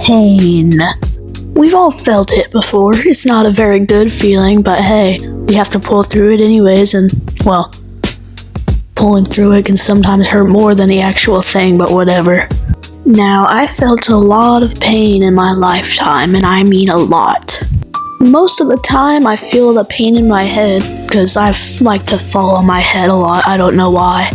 Pain. We've all felt it before. It's not a very good feeling, but hey, we have to pull through it anyways, and, well, pulling through it can sometimes hurt more than the actual thing, but whatever. Now, I felt a lot of pain in my lifetime, and I mean a lot. Most of the time, I feel the pain in my head, because I like to fall on my head a lot. I don't know why.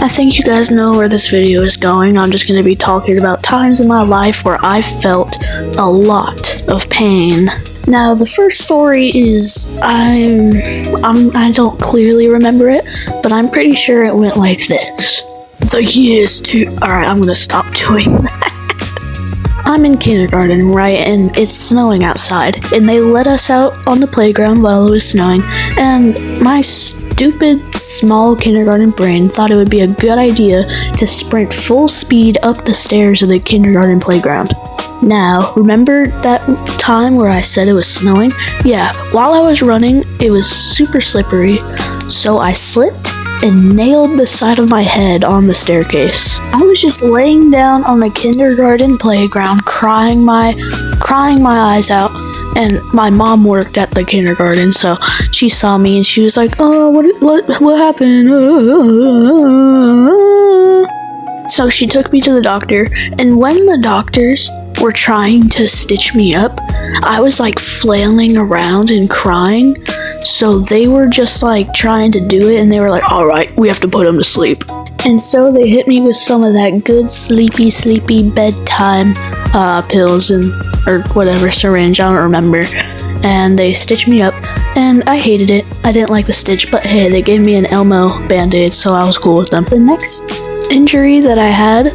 I think you guys know where this video is going. I'm just going to be talking about times in my life where I felt a lot of pain. Now, the first story is, I don't clearly remember it, but I'm pretty sure it went like this. Alright, I'm gonna stop doing that. I'm in kindergarten, right, and it's snowing outside, and they let us out on the playground while it was snowing, and my stupid, small kindergarten brain thought it would be a good idea to sprint full speed up the stairs of the kindergarten playground. Now, remember that time where I said it was snowing? Yeah, while I was running, it was super slippery, so I slipped and nailed the side of my head on the staircase. I was just laying down on the kindergarten playground crying my eyes out, and my mom worked at the kindergarten, so she saw me and she was like, "Oh, what happened?" So she took me to the doctor, and when the doctors were trying to stitch me up, I was like flailing around and crying. So they were just like trying to do it, and they were like, "Alright, we have to put him to sleep." And so they hit me with some of that good sleepy bedtime pills or whatever, syringe, I don't remember. And they stitched me up, and I hated it. I didn't like the stitch, but hey, they gave me an Elmo band-aid, so I was cool with them. The next injury that I had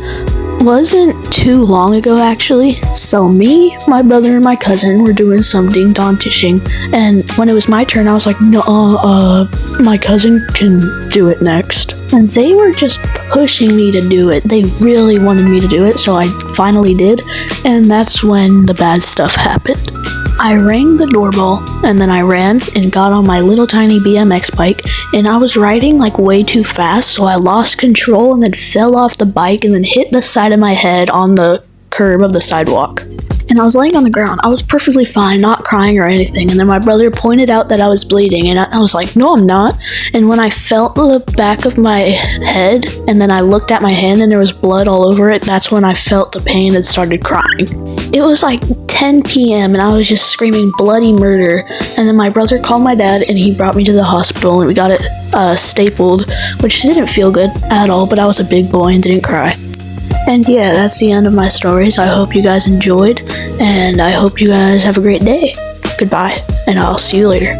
wasn't too long ago, actually. So me, my brother, and my cousin were doing some ding-dong dishing, and when it was my turn, I was like, "No, my cousin can do it next." And they were just pushing me to do it. They really wanted me to do it, so I finally did, and that's when the bad stuff happened. I rang the doorbell, and then I ran and got on my little tiny BMX bike, and I was riding like way too fast, so I lost control and then fell off the bike and then hit the side of my head on the curb of the sidewalk. And I was laying on the ground. I was perfectly fine, not crying or anything, and then my brother pointed out that I was bleeding, and I was like, "No, I'm not." And when I felt the back of my head, and then I looked at my hand and there was blood all over it, that's when I felt the pain and started crying. It was like 10 p.m. and I was just screaming bloody murder, and then my brother called my dad and he brought me to the hospital and we got it stapled, which didn't feel good at all, but I was a big boy and didn't cry. And yeah, that's the end of my stories. I hope you guys enjoyed, and I hope you guys have a great day. Goodbye, and I'll see you later.